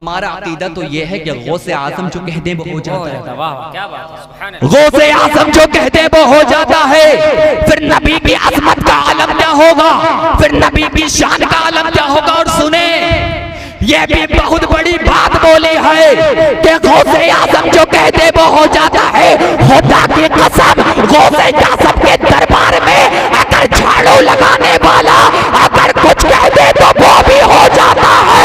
हमारा अकीदा तो ये है कि गौसे आज़म जो कह दे वो हो जाता है। वाह क्या बात है, सुभान अल्लाह। गौसे आज़म जो कह दे वो हो जाता है। फिर नबी की अज़मत का आलम क्या होगा, फिर नबी की शान का आलम क्या होगा। और सुने, ये भी बहुत बड़ी बात बोली है कि गौसे आज़म जो कह दे वो हो जाता है। खुदा की कसम, गौसे आज़म के दरबार में अगर झाड़ू लगाने वाला अगर कुछ कह दे तो वो भी हो जाता है।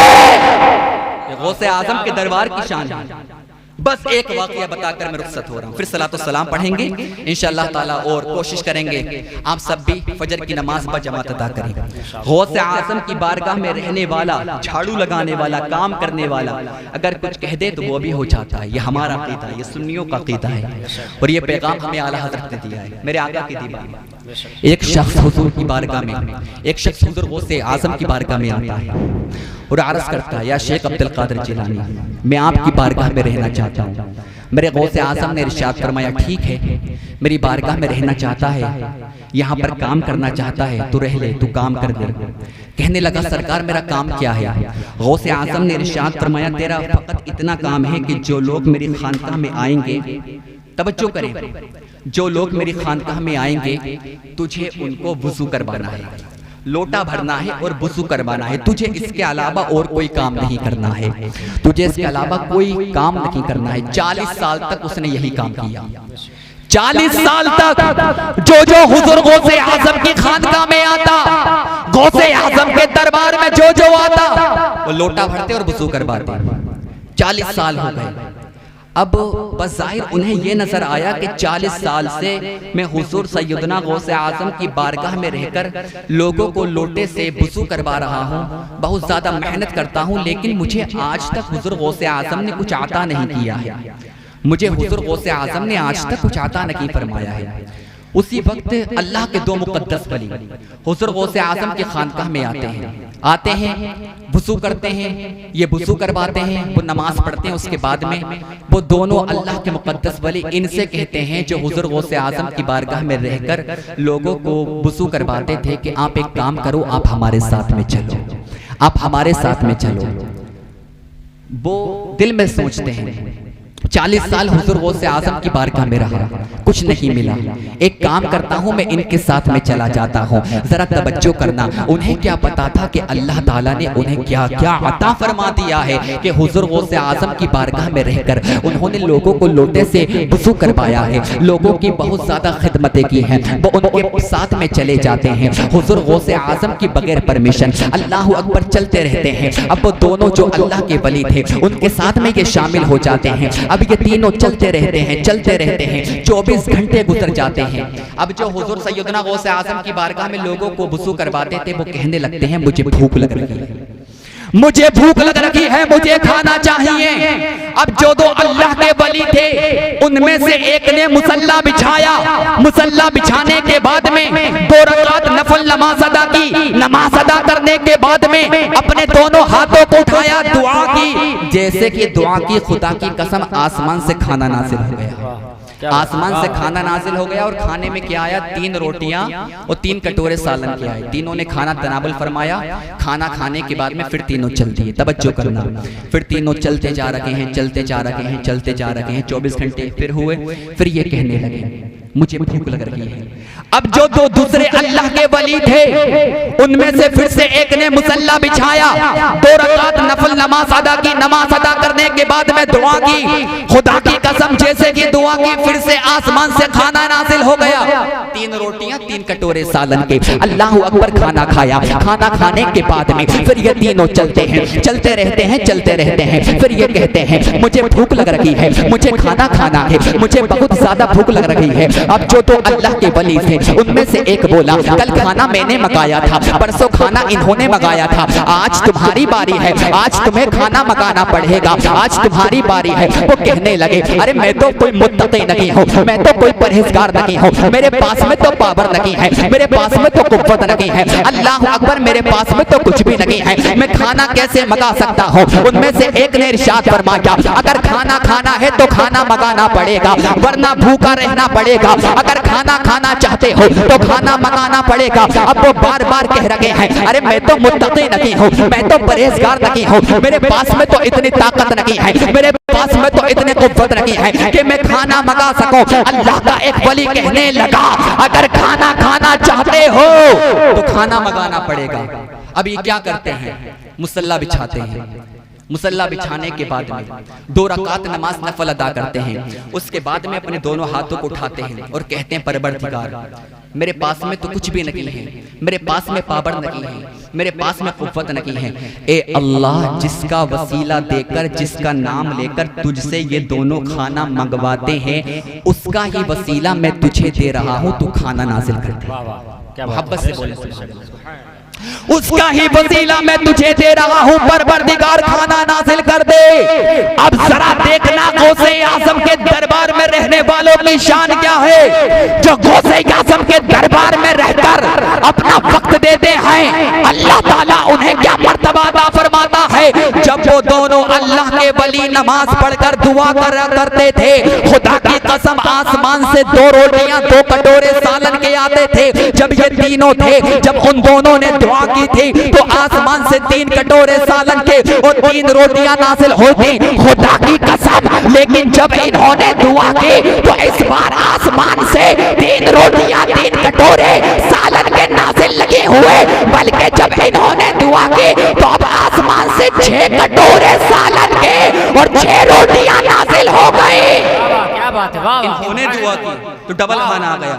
गौसे आज़म के दरबार की शान है। बस एक वाकया बताकर मैं रुखसत हो रहा हूँ, फिर सलातो सलाम पढ़ेंगे इंशाअल्लाह ताला और कोशिश करेंगे आप सब भी फजर की नमाज पर जमात अदा करें। गौसे आज़म की बारगाह में रहने वाला, झाड़ू लगाने वाला, काम करने वाला अगर कुछ कह दे तो वो भी हो जाता है। ये हमारा अक़ीदा है, ये सुन्नियों का अक़ीदा है और ये पैगाम हमें आला हज़रत ने दिया है। मेरे आका की दीवार एक शख्स हुजूर की बारगाह में, एक शख्स हुजूर गौसे आज़म की बारगाह में आता है और अर्ज़ करता है, या शेख अब्दुल कादिर जिलानी, मैं आपकी बारगाह में रहना चाहता हूँ। मेरे गौसे आज़म ने इरशाद फरमाया, ठीक है, मेरी बारगाह में रहना चाहता है, यहाँ पर काम करना चाहता है, तू रह ले, तू काम कर दे। कहने लगा, सरकार मेरा काम क्या है। गौसे आज़म ने इरशाद फरमाया, तेरा फकत इतना काम है कि जो लोग मेरी खानकाह में आएंगे, तवज्जो करें, जो लोग मेरी खानकाह में आएंगे तुझे उनको वुज़ू करवाना है, लोटा भरना है और वुज़ू करवाना है। तुझे इसके अलावा और कोई काम नहीं करना है, तुझे इसके अलावा कोई काम नहीं करना है। 40 साल तक उसने यही काम किया। 40 साल तक जो हुजूर गौसे आज़म की खानकाह में आता, गौसे आज़म के दरबार में जो आता, वो लोटा भरते और वुज़ू करवाते। 40 साल हो गए। अब बज़ाहिर उन्हें यह नजर आया कि 40 साल से मैं हुजूर सैयदना गौसे आज़म की बारगाह में रहकर लोगों को लोटे से वुज़ू करवा रहा हूँ, बहुत ज़्यादा मेहनत करता हूँ, लेकिन मुझे आज तक हुजूर गौसे आज़म ने कुछ अता नहीं किया है। मुझे हुजूर गौसे आज़म ने आज तक कुछ अता नहीं फरमाया है। उसी वक्त अल्लाह के दो मुक़द्दस वली हुजूर गौसे आज़म के खानकाह में आते हैं, वुज़ू करते हैं, ये वुज़ू करवाते हैं, वो नमाज पढ़ते हैं। उसके बाद में वो दोनों अल्लाह के मुक़द्दस वली इनसे कहते हैं, जो हुजूर गौसे आज़म की बारगाह में रहकर लोगों को वुज़ू करवाते थे, कि आप एक काम करो, आप हमारे साथ में चलो, आप हमारे साथ में चलो। वो दिल में सोचते हैं, 40 साल हुजूर गौसे आज़म की बारगाह में रहा, कुछ नहीं मिला, एक काम करता हूँ, मैं इनके साथ में चला जाता हूँ। जरा तवज्जो करना, उन्हें क्या पता था कि अल्लाह ताला ने उन्हें क्या क्या अता फरमा दिया है कि हुजूर गौसे आज़म की बारगाह में रहकर उन्होंने लोगों को लोटे से वुज़ू करवाया है, लोगों की बहुत ज्यादा खिदमतें की हैं। वो उनके साथ में चले जाते हैं, हुजूर गौसे आज़म की बगैर परमिशन अल्लाह अकबर चलते रहते हैं। अब वो दोनों जो अल्लाह के वली थे उनके साथ में ये शामिल हो जाते हैं। अब ये तीनों चलते रहते हैं, चलते रहते हैं, 24 घंटे गुजर जाते हैं। अब जो हुजूर सैयदना गौसे आज़म की बारगाह में लोगों को वुज़ू करवाते थे, वो कहने लगते हैं, मुझे भूख लग रही है, मुझे भूख लग रही है, मुझे खाना चाहिए। अब जो दो अल्लाह के वली थे उनमें से एक ने मुसल्ला बिछाया, मुसल्ला बिछाने के बाद में 2 रकात नफल नमाज अदा की। नमाज अदा करने के बाद में अपने दोनों हाथों को उठाया, दुआ की। जैसे कि दुआ की, खुदा की कसम आसमान से खाना नाजिल हो गया, आसमान से खाना नाजिल हो गया। और खाने में क्या आया, 3 रोटियां और 3 कटोरे सालन के आए। तीनों ने खाना तनावुल फरमाया। खाना खाने के बाद में फिर तीनों चल दिए, तवज्जो करना, फिर तीनों चलते जा रहे हैं, चलते जा रहे हैं, चलते जा रहे हैं। 24 घंटे फिर हुए, फिर ये कहने लगे, मुझे भूख लग रही है। अब जो दो दूसरे अल्लाह के वली थे उनमें से फिर से एक ने मुसल्ला बिछाया, 2 रकात नफल नमाज अदा की। नमाज अदा करने के बाद में दुआ की। खुदा की कसम, जैसे कि दुआ की, फिर से आसमान से खाना नाजिल हो गया। 3 रोटियां 3 कटोरे सालन के। अल्लाह अकबर, खाना खाया। खाना खाने के बाद में फिर ये तीनों चलते हैं, चलते रहते हैं, चलते रहते हैं। फिर ये कहते हैं, मुझे भूख लग रही है, मुझे खाना खाना है, मुझे बहुत ज्यादा भूख लग रही है। अब जो तो अल्लाह के वली थे उनमें से एक बोला, कल खाना मैंने मंगाया था, परसों खाना इन्होंने मंगाया था, आज तुम्हारी बारी है, आज तुम्हें खाना मंगाना पड़ेगा, आज तुम्हारी बारी है। वो कहने लगे, अरे मैं तो कोई मुत्तकी नहीं हूँ, मैं तो कोई परहेजगार नहीं हूँ, मेरे पास में तो पावर नहीं है, मेरे पास में तो कुव्वत नहीं है, अल्लाह अकबर, मेरे पास में तो कुछ भी नहीं है, मैं खाना कैसे मंगा सकता हूँ। उनमें से एक ने इरशाद फरमाया, अगर खाना खाना है तो खाना मंगाना पड़ेगा, वरना भूखा रहना पड़ेगा। अगर खाना खाना चाहते हो तो खाना मंगाना पड़ेगा। अब वो बार बार कह रहे हैं अरे मैं तो मुत्तकी नहीं हूँ, मैं तो परहेजगार नहीं हूँ, मेरे पास में तो इतनी ताकत नहीं है, मेरे पास में तो इतने कुव्वत नहीं है कि मैं खाना मंगा सकूं। अल्लाह का एक वली कहने लगा अगर खाना खाना चाहते हो तो खाना मंगाना पड़ेगा। अब ये क्या करते हैं, मुसल्ला बिछाते हैं। मुसल्ला बिछाने के बाद में 2 रकात नमाज नफल अदा करते हैं। उसके बाद में अपने दोनों हाथों को उठाते हैं और कहते हैं परवरदिगार मेरे पास में तो कुछ भी नहीं है, मेरे पास में पावर नहीं है, मेरे पास में कुव्वत नहीं है। ए अल्लाह जिसका वसीला देकर, जिसका नाम लेकर तुझसे ये दोनों खाना मंगवाते हैं, उसका ही वसीला मैं तुझे दे रहा हूँ, तू खाना नाजिल कर दे। मोहब्बत से बोले उसका ही वसीला मैं तुझे दे रहा हूँ, परवरदिगार खाना नाजिल कर दे। अब जरा देखना गौसे आजम के दरबार में रहने वालों की शान क्या है, जो गौसे आजम के दरबार में रहकर अपना वक्त देते हैं, अल्लाह ताला उन्हें क्या मर्तबा अता फरमाता है। जब वो दोनों अल्लाह के वली नमाज पढ़कर दुआ करते थे, खुदा की कसम आसमान से 2 रोटियां 2 कटोरे सालन के आते थे। जब ये तीनों थे, जब उन दोनों ने दुआ की थी तो आसमान से 3 कटोरे सालन के और 3 रोटियां नाजिल होती, खुदा की कसम। लेकिन जब इन्होंने दुआ की तो इस बार आसमान से 3 रोटियां 3 कटोरे सालन के नाजिल लगे हुए, बल्कि जब इन्होंने दुआ की तो अब आसमान से 6 कटोरे सालन के और 6 रोटियां नाजिल हो गई। बात है, वाह। इन्होंने दुआ की तो डबल खाना आ गया।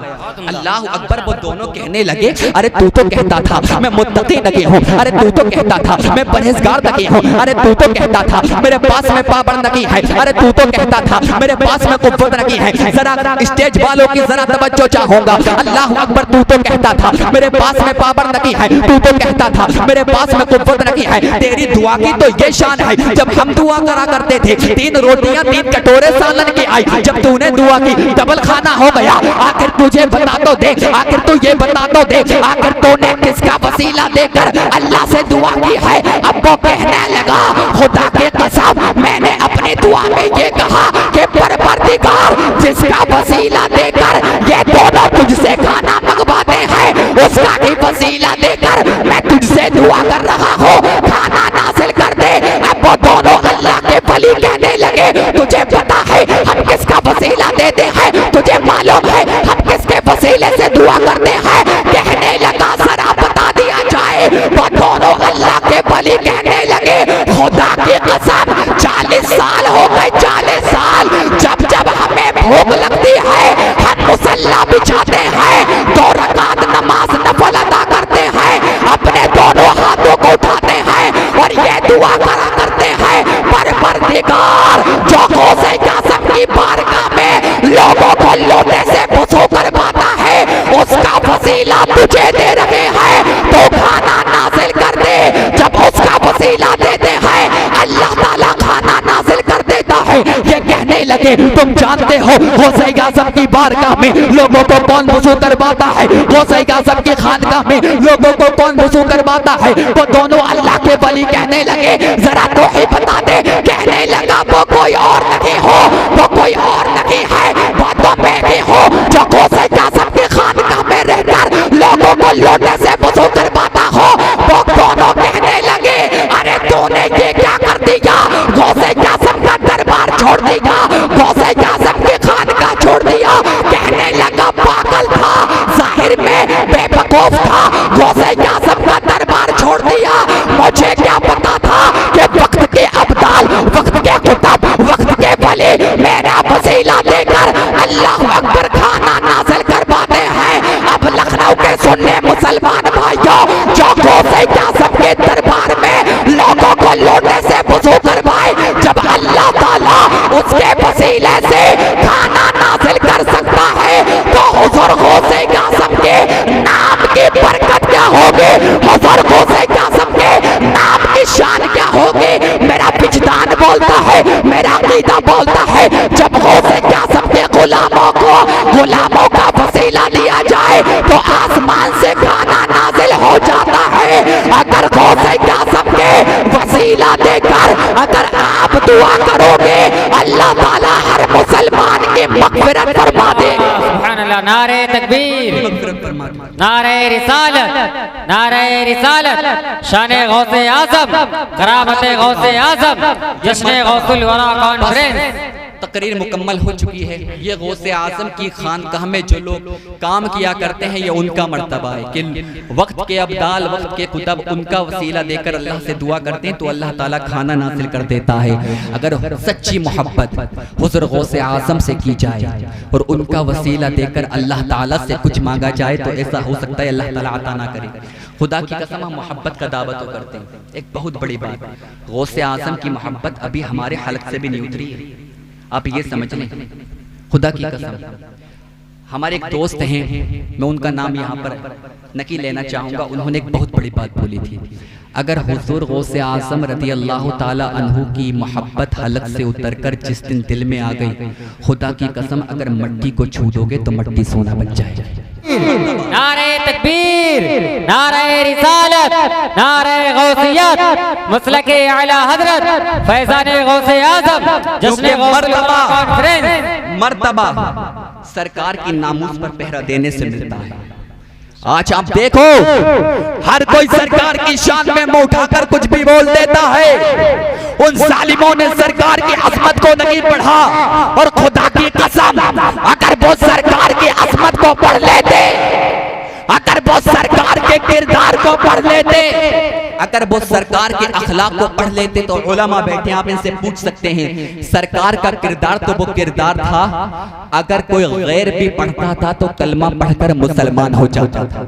अल्लाह अकबर। वो दोनों कहने लगे अरे तू तो कहता था मैं मुत्तकी नहीं हूँ, अरे तू तो कहता था मैं परहेजगार नहीं हूँ, अरे तू तो कहता था मेरे पास में पावर नहीं है, अरे तू तो कहता था मेरे पास में कुव्वत नहीं है। जरा स्टेज वालों की जरा तवज्जो चाहूंगा। अल्लाह अकबर। तू तो कहता था मेरे पास में पावर नहीं है, तू तो कहता था मेरे पास में कुव्वत नहीं है, तेरी दुआ की तो ये शान है। जब हम दुआ करा करते थे 3 रोटियां 3 कटोरे सालन की आई, जब तूने दुआ की डबल खाना हो गया। आखिर तुझे बता तो दे, आखिर तू ये बता तो दे, आखिर तूने किसका वसीला देकर अल्लाह से दुआ की है। अब वो कहने लगा खुदा के कसम मैंने अपनी दुआ में ये कहा कि परवरदिगार जिसका वसीला देकर ये दोनों तुझसे खाना मंगवाते हैं, उसका ही वसीला देकर मैं तुझसे दुआ कर रहा हूँ, खाना नाजिल कर दे। अब वो दोनों अल्लाह के वली कहने लगे तुझे पता है हम किसका वसीला देते हैं, तुझे मालूम है हम किसके वसीले से दुआ करते हैं। कहने लगा जरा बता दिया जाए। वो दोनों अल्लाह के वली कहने लगे खुदा की कसम 40 साल हो गए, 40 साल जब जब हमें भूख लगती है हम मुसल्ला बिछाते हैं, 2 रकात नमाज नफल अदा करते हैं, अपने दोनों हाथों को उठाते हैं और ये दुआ करा करते हैं परवरदिगार जो गौसे आज़म की बारगाह में लोगों को लोटे से वुज़ू करवाता है, उसका वसीला तुझे दे रहे हैं, तो खाना नाजिल कर दे। जब उसका वसीला देते हैं अल्लाह ताला खाना नाजिल कर देता है। ये कहने लगे तुम जानते हो गौसे आज़म की बारगाह में लोगों को कौन वुज़ू करवाता है, गौसे आज़म की खानगाह में लोगों को कौन वुज़ू करवाता है। वो दोनों अल्लाह के वली कहने लगे जरा तो ही बता दे। कहने लगा वो कोई और नहीं हो, वो कोई और नहीं है, वो तो मैं भी हूँ जो गौसे आज़म की खानगाह में रहकर लोगों को लोटे से वुज़ू करवाता हो। वो दोनों कहने लगे अरे तूने ये क्या कर दिया, गौसे आज़म का दरबार छोड़ दिया, गौसे आज़म की खानगाह छोड़ दिया। कहने लगा पागल था, जाहिर में बेवकूफ था, गौसे आज़म का दरबार छोड़ दिया। मुझे क्या पता था कि वक्त के अब्दाल, वक्त के कुतब, वक्त के वली मेरा वसीला देकर अल्लाह अकबर खाना नाजिल करवाते हैं। अब लखनऊ के सुनने मुसलमान भाइयों जो गौसे आज़म के दरबार में लोगों को लोटे से वुज़ू करवाए, जब अल्लाह ताला उसके वसीले से खाना नाजिल कर सकता है तो हुज़ूर गौसे आज़म के नाम की बरकत क्या होगी, हुज़ूर गौसे आज़म के नाम की शान क्या होगी। मेरा विजदान बोलता है, मेरा अकीदा बोलता है जब गौसे आज़म के गुलामों का वसीला लिया जाए तो आसमान से खाना नाजिल हो जाता है। अगर गौसे आज़म के वसीला देकर अगर आप दुआ करोगे अल्लाह ताला हर मुसलमान की मग़फ़िरत फरमा देगा। नारे तकबीर, नारे रिसालत, नारे रिसालत, शान गौसे आज़म, करामत गौसे आज़म, जश्न गौसुल वरा कॉन्फ्रेंस। तकरीर मुकम्मल हो चुकी है। ये गौसे आज़म की खानकाह में जो लोग काम किया करते हैं, ये उनका मर्तबा है कि वक्त के अब्दाल, वक्त के कुतब उनका वसीला देकर अल्लाह से दुआ करते हैं तो अल्लाह ताला खाना नासिल कर देता है। अगर सच्ची मोहब्बत हुज़ूर गौसे आज़म से की जाए और उनका वसीला देकर अल्लाह ताला से कुछ मांगा जाए तो ऐसा हो सकता है अल्लाह ताला अता ना करे। खुदा की कसम हम मोहब्बत का दावा तो करते हैं, एक बहुत बड़ी बात, गौसे आज़म की मोहब्बत अभी हमारे हलक से भी नहीं उतरी है। आप ये समझ लें, खुदा की कसम। हमारे एक दोस्त हैं, मैं उनका नाम यहाँ पर नकी लेना चाहूँगा, उन्होंने एक बहुत बड़ी बात बोली थी। अगर हुजूर गौसे आज़म रज़ी अल्लाह ताला अन्हु की मोहब्बत हलक से उतरकर जिस दिन दिल में आ गई, खुदा की कसम अगर मिट्टी को छू दोगे तो मिट्टी सोना बन जाएगी। नारे तकबीर, नारे रिसालत, नारे गौसियत, मसलके आला हजरत, फैज़ाने गौसे आज़म, जश्न गौसुल वरा कॉन्फ्रेंस। मर्तबा सरकार की नामूस पर पहरा देने से मिलता है। आज आप देखो, हर कोई सरकार की शान में मुंह उठाकर कुछ भी बोल देता है। उन जालिमों ने सरकार की अजमत को नहीं पढ़ा, और खुदा की कसम अगर वो सरकार की अजमत को पढ़ लेते, अगर वो सरकार के किरदार को पढ़ लेते, अगर वो सरकार के अखलाक को पढ़ लेते तो उलमा बैठे, आप इनसे पूछ सकते हैं सरकार का किरदार तो वो किरदार था, अगर कोई गैर भी पढ़ता था तो कलमा पढ़कर मुसलमान हो जाता था।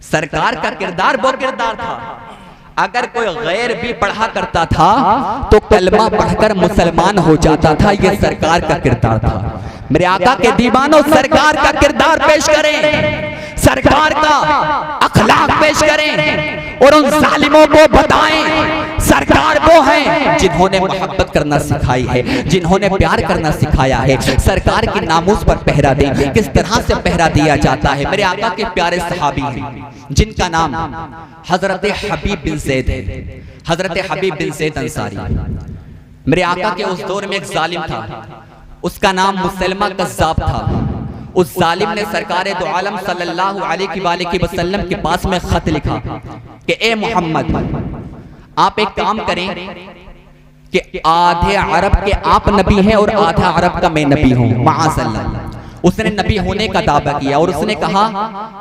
सरकार का किरदार वो किरदार था, अगर कोई गैर भी पढ़ा करता था तो कलमा पढ़कर मुसलमान हो जाता था। ये सरकार का किरदार था। मेरे आका के दीवानों, सरकार का किरदार पेश करें, सरकार का अखलाक पेश करें और उन जालिमों को बताएं सरकार वो है जिन्होंने मोहब्बत करना सिखाई है, जिन्होंने प्यार करना सिखाया है। सरकार की नामूस पर पहरा दें, किस तरह से पहरा दिया जाता है। मेरे आका के प्यारे सहाबी हैं जिनका नाम हजरत हबीब बिन ज़ैद है, हजरत हबीब बिन ज़ैद अंसारी। मेरे आका के उस दौर में एक जालिम था, उसका नाम मुसलमा कज़्ज़ाब था। उस जालिम ने सरकार दो आलम सल्लल्लाहु अलैहि वसल्लम के पास में खत लिखा कि ए मोहम्मद, आप एक काम करें कि आधे अरब के आप नबी हैं और आधा अरब का मैं नबी हूं, माअज़ल्लाह। उसने नबी होने का दावा किया और उसने कहा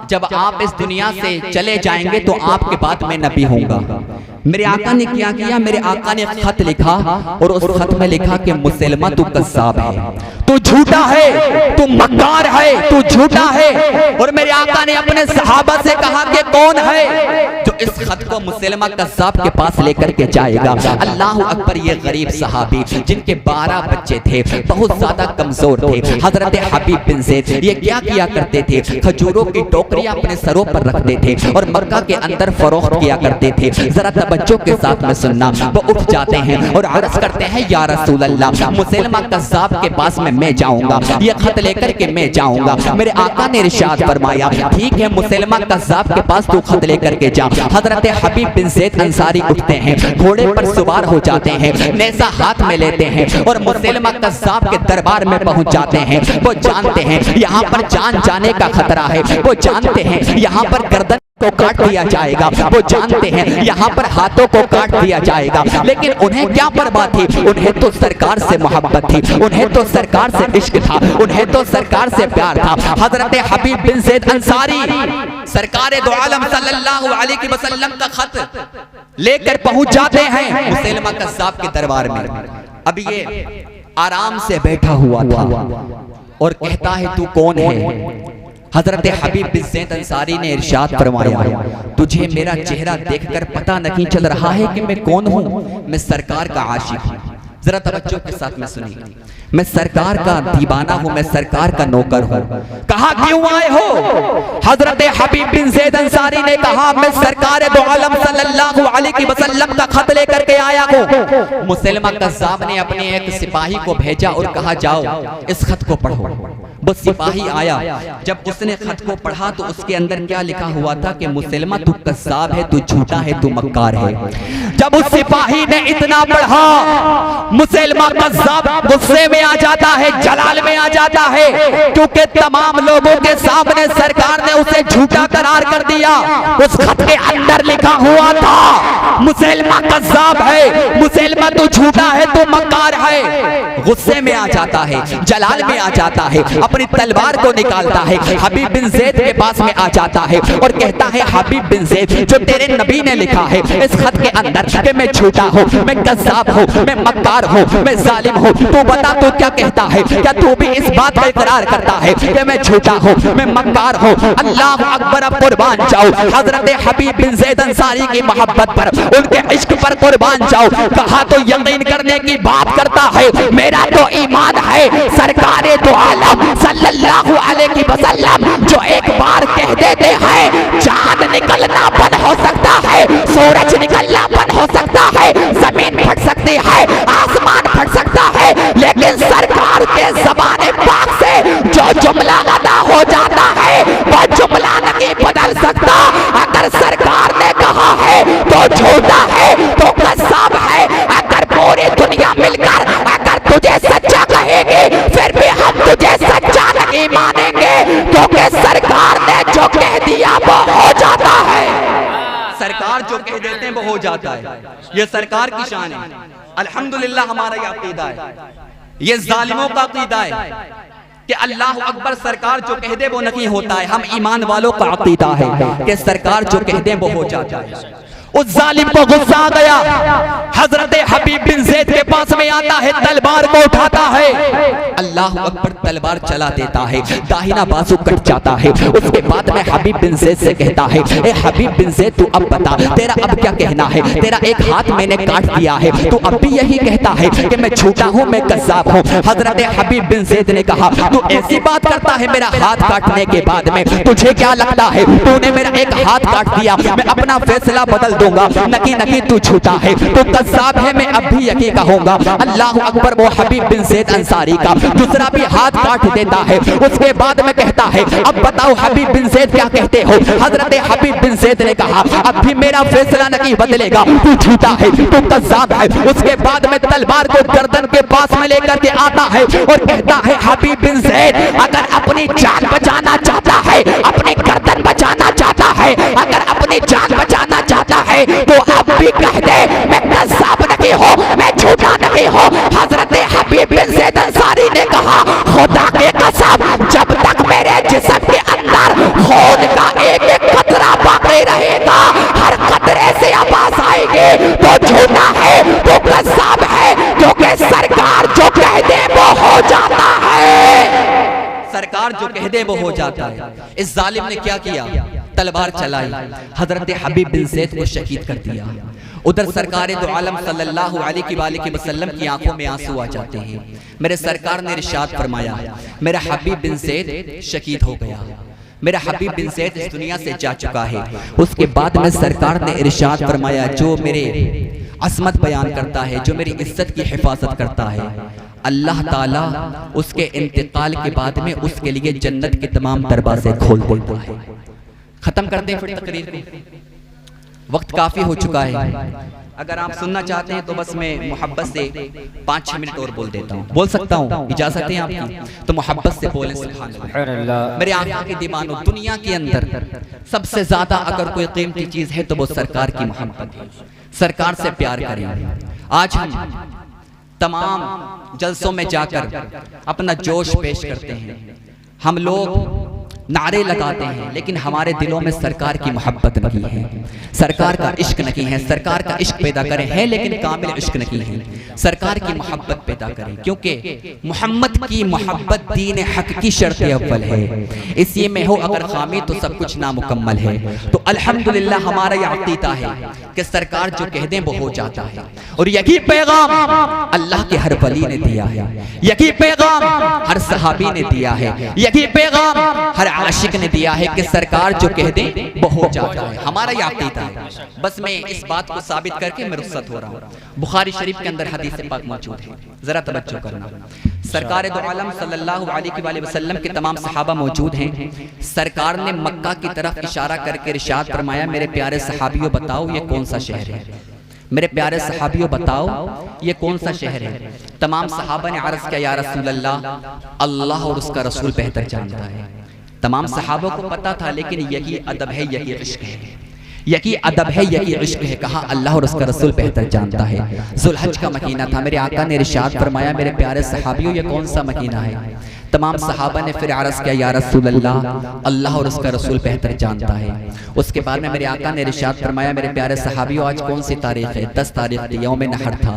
जब आप इस दुनिया से चले जाएंगे तो आपके बाद मैं नबी होऊंगा। मेरे आका ने क्या किया, मेरे आका ने खत लिखा और उस खत में लिखा कि मुसलमा तू कज़्ज़ाब है, तू झूठा है, तू मक्कार है, तू झूठा है। और मेरे आका ने अपने सहाबा से कहा कि कौन है जो इस खत को मुसलमा कज़्ज़ाब के पास लेकर के जाएगा। अल्लाह अकबर। ये गरीब सहाबी जिनके 12 बच्चे थे, बहुत ज्यादा कमजोर थे, हजरत हबीब बिन ज़ैद, ये क्या किया करते थे, खजूरों की टोकरियां अपने सरों पर रखते थे और मक्का के अंदर फरोख्त किया करते थे। जरा तवज्जो के साथ में सुनना। वो उठ जाते हैं और अर्ज करते हैं या रसूल अल्लाह, मुसलमा कज़्ज़ाब के पास में मैं जाऊंगा, ये खत लेकर के मैं जाऊंगा। मेरे आका ने इरशाद फरमाया ठीक है, मुसलमा कज़्ज़ाब के पास तू खत लेकर के जा। हजरत हबीब बिन ज़ैद अंसारी उठते हैं, घोड़े पर सवार हो जाते हैं, नेज़ा हाथ में लेते हैं और मुसलमा कज़्ज़ाब के दरबार में पहुंच जाते हैं। वो जानते हैं यहाँ पर जान जाने का खतरा है, वो जानते हैं यहाँ पर गर्दन को काट दिया जाएगा, वो जानते हैं यहाँ पर हाथों को काट दिया जाएगा, लेकिन उन्हें क्या परवाह थी, उन्हें तो सरकार से मोहब्बत थी, उन्हें तो सरकार से इश्क था, उन्हें तो सरकार से प्यार था। हजरत हबीब बिन ज़ैद अंसारी सरकार दो आलम सल्लल्लाहु अलैहि वसल्लम का खत लेकर पहुंच जाते हैं मुसलमा कज़्ज़ाब के दरबार में। अब ये आराम से बैठा हुआ था और कहता है तू कौन है। हजरत हबीब बिन ज़ैद अंसारी ने इरशाद फरमाया तुझे मेरा चेहरा देखकर पता नहीं चल रहा है कि मैं कौन हूँ, मैं सरकार का आशिक हूँ। जरा तवज्जो के साथ में सुनिए, मैं सरकार का दीवाना हूँ, मैं सरकार का नौकर हूँ। कहा क्यों आए हो? हजरत हबीब बिन ज़ैद अंसारी ने कहा मैं सरकार दो आलम सल्लल्लाहु अलैहि वसल्लम का खत लेकर के आया हूँ। मुसलमा कज़्ज़ाब ने अपने एक सिपाही को भेजा और कहा जाओ इस खत को पढ़ो। वो सिपाही आया, जब उसने खत को पढ़ा तो उसके अंदर क्या लिखा हुआ था कि मुसलमा तू कज़्ज़ाब है, तू झूठा है, तू मक्कार है। जब उस सिपाही ने इतना पढ़ा मुसलमान कज़्ज़ाब गुस्से में आ जाता है, जलाल में आ जाता है, क्योंकि तमाम लोगों के सामने सरकार ने उसे झूठा करार कर दिया। उस खत के अंदर लिखा हुआ था मुसलमान कज़्ज़ाब है, मुसलमान तो झूठा है, तो मक्कार है। गुस्से में आ जाता है, जलाल में आ जाता है, अपनी तलवार को निकालता है, हबीब बिन ज़ैद के पास में आ जाता है और कहता है हबीब बिन ज़ैद, जो तेरे नबी ने लिखा है इस खत के अंदर कि मैं झूठा हूँ, मैं कज़्ज़ाब हूँ, मैं मक्कार हूँ, मैं जालिम हूँ, तू बता तू क्या कहता है? क्या तू भी इस बात का इकरार करता है कि मैं झूठा हूँ, मैं मक्कार हूँ? अल्लाह अकबर, अब कुर्बान जाओ हजरत हबीब बिन ज़ैद अंसारी की मोहब्बत पर, उनके इश्क पर कुर्बान जाओ। कहा तो यकीन करने की बात करता है, मेरा तो ईमान है सरकारे दो आलम सल्लल्लाहु अलैहि वसल्लम जो एक बार कह देते हैं चांद निकलना बंद हो सकता है, सूरज निकलना बंद हो सकता है, जमीन फट सकती है, आसमान फट सकता है, लेकिन सरकार के ज़बाने पाक से जो जुमला अदा हो जाता है वो जुमला नहीं बदल सकता। अगर सरकार ने कहा है तो झूठा है, तो कज़्ज़ाब है। अगर पूरी दुनिया मिलकर अगर तुझे सच्चा कहेगी फिर भी हम तुझे सच्चा नहीं मानेंगे, क्योंकि सरकार ने जो कह दिया वो हो जाता है। सरकार जो कह देते हैं वो हो जाता है, ये सरकार की शान है। अल्हम्दुलिल्लाह हमारा ये अकीदा है, ये जालिमों का अकीदा है कि अल्लाह अकबर सरकार जो कह दे वो नहीं होता है। हम ईमान वालों का अकीदा है कि सरकार जो कह दे वो हो जाता है। उस जालिम को गुस्सा आ गया, हजरत हबीब बिन ज़ैद के पास में आता है, तलवार को उठाता है, अल्लाह अकबर, तलवार चला देता है, दाहिना बाजू कट जाता है। उसके बाद में हबीब बिन ज़ैद से कहता है, ए हबीब बिन ज़ैद तू अब बता तेरा अब क्या कहना है? तेरा एक हाथ मैंने काट दिया है, तू अब भी यही कहता है कि मैं झूठा हूँ, मैं कज़्ज़ाब हूँ? हजरत हबीब बिन ज़ैद ने कहा, तू ऐसी बात करता है मेरा हाथ काटने के बाद में, तुझे क्या लगता है तूने मेरा एक हाथ काट दिया, मैं अपना फैसला बदल नकी नकी तू झूठा है, तू कज़्ज़ाब है, मैं अब भी यही कहूंगा। अल्लाह अकबर, वो हबीब बिन ज़ैद अंसारी का दूसरा भी हाथ काट देता है। उसके बाद में कहता है, अब बताओ हबीब बिन ज़ैद क्या कहते हो? हजरत हबीब बिन ज़ैद ने कहा, अब भी मेरा फैसला नहीं बदलेगा, तू झूठा है, तू कज़्ज़ाब है। उसके बाद में तलवार को गर्दन के पास में लेकर के आता है और कहता है, हबीब बिन ज़ैद अगर अपनी जान बचाना चाहता है, अपनी गर्दन बचाना चाहता है, अगर अपनी जान बचाना चाहता है तो अब भी कह दे मैं कज़्ज़ाब नहीं हूँ, मैं झूठा नहीं हूँ। हजरत हबीब बिन ज़ैद अंसारी ने कहा, खुदा के कसम जब तक मेरे जिस्म के अंदर खून का एक एक कतरा बाकी रहेगा, हर कतरे से आवाज आएगी तो झूठा है, तो कज़्ज़ाब है, क्योंकि सरकार जो कह दे वो हो जाता है। सरकार जो कह दे वो हो जाता है। इस जालिम ने क्या किया? तलवार चलाई, हजरत हबीब बिन ज़ैद को शहीद कर दिया। उधर सरकार दो आलम सल्लल्लाहु अलैहि वसल्लम की आंखों में आंसू आ जाते हैं। मेरे सरकार ने इरशाद फरमाया, मेरा हबीब बिन ज़ैद शहीद हो गया, मेरा हबीब बिन ज़ैद इस दुनिया से जा चुका है। उसके बाद में सरकार ने इरशाद फरमाया, जो मेरे असमत बयान करता है, जो मेरी इज्जत की हिफाजत करता है, अल्लाह ताला उसके इंतकाल के बाद में उसके लिए जन्नत के तमाम दरवाजे खोल देता है। खत्म कर दें फिर तकरीर को, वक्त काफी हो चुका है। अगर आप सुनना चाहते हैं तो बस मैं मोहब्बत से 5-6 मिनट और बोल देता हूँ। बोल सकता हूँ? इजाजत है आपकी? तो मोहब्बत से बोलें सुभान अल्लाह। मेरे आंखों के दीवानों, दुनिया के अंदर सबसे ज्यादा अगर कोई कीमती चीज है तो वो सरकार की मोहब्बत है। सरकार से प्यार करें। आज हम तमाम जलसों में जाकर अपना जोश पेश करते हैं, हम लोग नारे लगाते हैं, लेकिन हमारे दिलों में सरकार की मोहब्बत नहीं है, सरकार का इश्क नहीं है। सरकार का इश्क पैदा करें है, लेकिन कामिल इश्क नहीं है। सरकार की मोहब्बत पैदा करें, क्योंकि मोहम्मद की मोहब्बत दीन हक की शर्त अव्वल है। इसी में हो अगर खामी तो सब कुछ नामुकम्मल है। तो अल्हम्दुलिल्लाह हमारा यह अक़ीदा है कि सरकार जो कह दें वो हो जाता है। और यही पैगाम अल्लाह के हर वली ने दिया है, यही पैगाम हर सहाबी ने दिया है, यही पैगाम हर आशिक ने दिया है कि सरकार जो कह दे वो हो जाता है। हमारा यह अक़ीदा है। बस मैं इस बात को साबित करके मैं रुख़्सत हो रहा हूँ। बुखारी शरीफ के अंदर हदीस पाक मौजूद है, जरा तवज्जो करना। सरकार दो आलम सल्लल्लाहु अलैहि वसल्लम के तमाम सहाबा मौजूद हैं। सरकार ने मक्का की तरफ इशारा करके इरशाद फरमाया, मेरे प्यारे सहाबियों बताओ ये कौन सा शहर है? मेरे प्यारे सहाबियों बताओ ये कौन सा शहर है? तमाम सहाबा ने अर्ज किया, या रसूल अल्लाह, अल्लाह और उसका रसूल बेहतर जानता है। तमाम सहाबों को पता था, लेकिन यही अदब है, यही इश्क है, यही अदब है, यही इश्क है। कहा अल्लाह और उसका रसूल बेहतर जानता है। ज़ुल्हज का महीना था। मेरे आका ने इरशाद फरमाया, मेरे प्यारे सहाबियों ये कौन सा महीना है? तमाम सहाबा ने फिर अर्ज़ किया, या रसूल अल्लाह, अल्लाह और उसका रसूल बेहतर जानता है। उसके बाद में मेरे आका ने इरशाद फरमाया, मेरे प्यारे सहाबियों आज कौन सी तारीख है? 10 तारीख थी, यौम नहर था।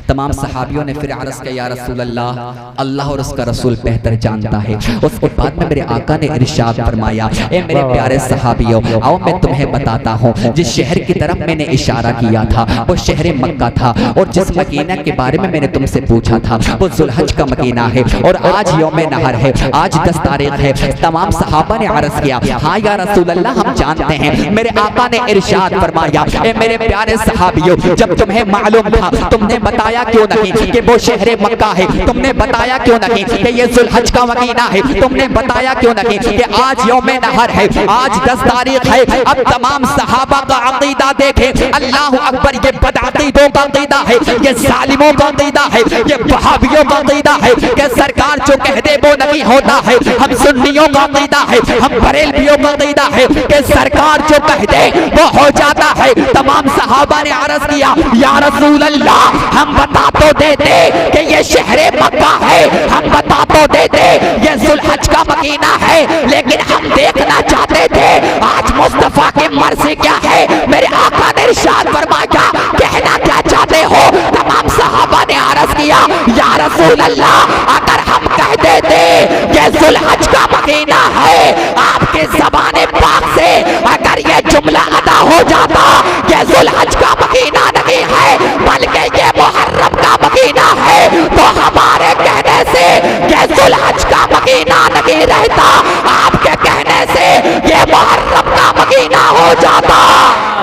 तमाम सहाबियों ने फिर अर्ज़ किया, या रसूल अल्लाह, अल्लाह और उसका रसूल बेहतर जानता है। उसके बाद में मेरे आका ने इरशाद फरमाया, ए मेरे प्यारे सहाबियों, आओ मैं तुम्हें बताता हूँ जिस शहर की तरफ मैंने इशारा किया था वो शहर मक्का था, और जिस मकीना के बारे में मैंने तुमसे पूछा था वो ज़ुल्हज का मकीना है, और आज यौम नहर है, आज 10 तारीख है। तमाम सहाबा ने अर्ज़ किया, हाँ या रसूल अल्लाह हम जानते हैं। मेरे आका ने इरशाद फरमाया, ए मेरे प्यारे सहाबियों, जब तुम्हें मालूम था तुमने बताया क्यों नहीं कि वो शहर मक्का है? तुमने बताया क्यों नहीं कि ये ज़ुल्हज का महीना है? तुमने बताया क्यों नहीं कि आज यौम नहर है, आज 10 तारीख है? अब तमाम सहाबा का अकीदा देखे, अल्लाह अकबर, ये बदअकीदों का अकीदा है, ये जालिमों का अकीदा है, ये वहाबियों का अकीदा है कि सरकार जो कह दे वो नहीं होता है। हम सुन्नियों का अकीदा है, हम बरेलवियों का अकीदा है कि सरकार जो कह दे वो हो जाता है। तमाम सहाबा ने अर्ज़ किया, या रसूल अल्लाह, हम बता तो देते कि ये शहर मक्का है, हम बता तो देते ये ज़ुल्हज का महीना है, लेकिन हम देखना चाहते थे आज मुस्तफा की मर्जी क्या है। मेरे आका ने इरशाद फरमाया, कहना क्या चाहते हो? तमाम सहाबा ने अर्ज़ किया, या रसूल अल्लाह, अगर हम कह देते ये ज़ुल्हज का महीना है, आपके ज़बाने पाक से अगर ये जुमला अदा हो जाता, ये ज़ुल्हज का महीना नहीं है बल्कि ये मुहर्रम का महीना है, तो हमारे कहने से ये ज़ुल्हज का महीना नहीं रहता, आपके कहने से ये मुहर्रम का महीना हो जाता।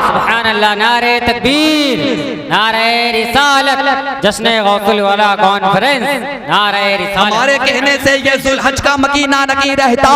सुभान अल्लाह, नारे तकबीर, नारे रिसालत, जश्न गौसुल वाला कॉन्फ्रेंस, नारे रिसालत। हमारे कहने से ये ज़ुल्हज का महीना नहीं रहता,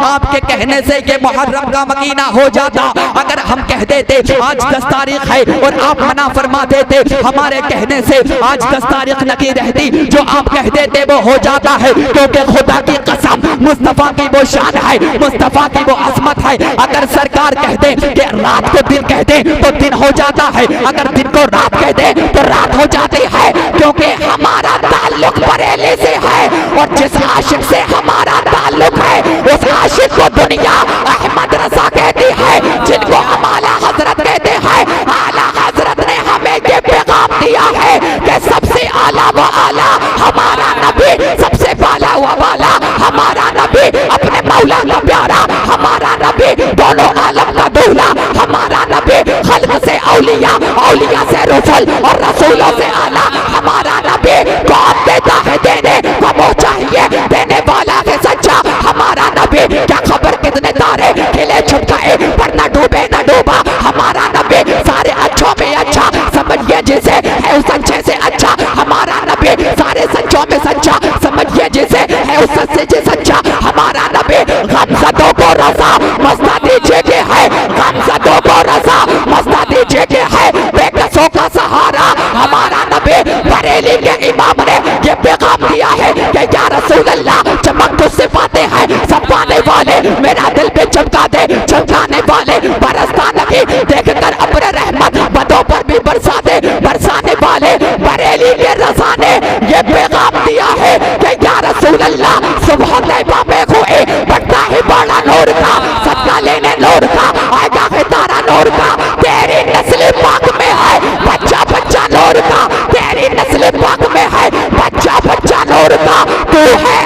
आपके कहने से ये मुहर्रम का महीना हो जाता। अगर हम कह देते आज 10 तारीख है और आप मना फरमा देते, हमारे कहने से आज 10 तारीख नहीं रहती, जो आप कह देते वो हो जाता है, क्योंकि खुदा की कसम मुस्तफा की वो शान है, मुस्तफा की वो अजमत है। अगर सरकार कह दे कि रात को दिन कह दे तो दिन हो जाता है, अगर दिन को रात कह दे तो रात हो जाती है, क्योंकि हमारा ताल्लुक बरेली से है, और जिस आशिक से हमारा ताल्लुक है उस आशिक को दुनिया अहमद रजा कहती है, जिनको हम आला हजरत कहते हैं। आला हजरत ने हमें ये पैगाम दिया है कि सबसे आला व आला हमारा नबी, सबसे बाला व बाला हमारा नबी, अपने मौला का प्यारा हमारा नबी, दोनों आलम का दूल्हा हमारा नबी, खल्क से औलिया, औलिया से रसूल और रसूलों से आला हमारा नबी। कौन देता है देने को वो चाहिए, देने वाला है सच्चा हमारा नबी। क्या खबर कितने तारे खिले छुप गए पर न डूबे न डूबा हमारा नबी, सारे अच्छों में अच्छा समझिए जिसे है उस अच्छे से अच्छा हमारा नबी, सारे सच्चों में सच्चा समझिए जिसे है उस सच्चे से सच्चा हमारा नबी। गमज़दों को रज़ा मस्ता दीजिए के है, गमज़दों को रज़ा मस्ता दीजिए के है, बेकसों का सहारा हमारा नबी। बरेली के इमाम ने ये पैगाम दिया है कि या रसूल अल्लाह, चमक तुझसे पाते हैं सब पाने वाले, मेरा दिल पे चमका दे चमकाने वाले, बरसता नहीं देख कर अपने रहमत बदों पर भी बरसा दे बरसाने वाले। बरेली के रज़ा ने ये पैगाम दिया है कि या रसूल अल्लाह, सुबह तैबा में हुए बढ़ता है बड़ा नूर का, सदका लेने नूर का, आएगा है तारा नूर का, तेरी नस्ल पाक में है बच्चा बच्चा नूर का, तेरी नस्ल पाक में है बच्चा बच्चा नूर का, तू है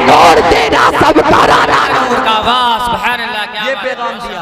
नूर तेरा सब का राना नूर का। वाह सुभान अल्लाह, क्या ये पैगाम दिया।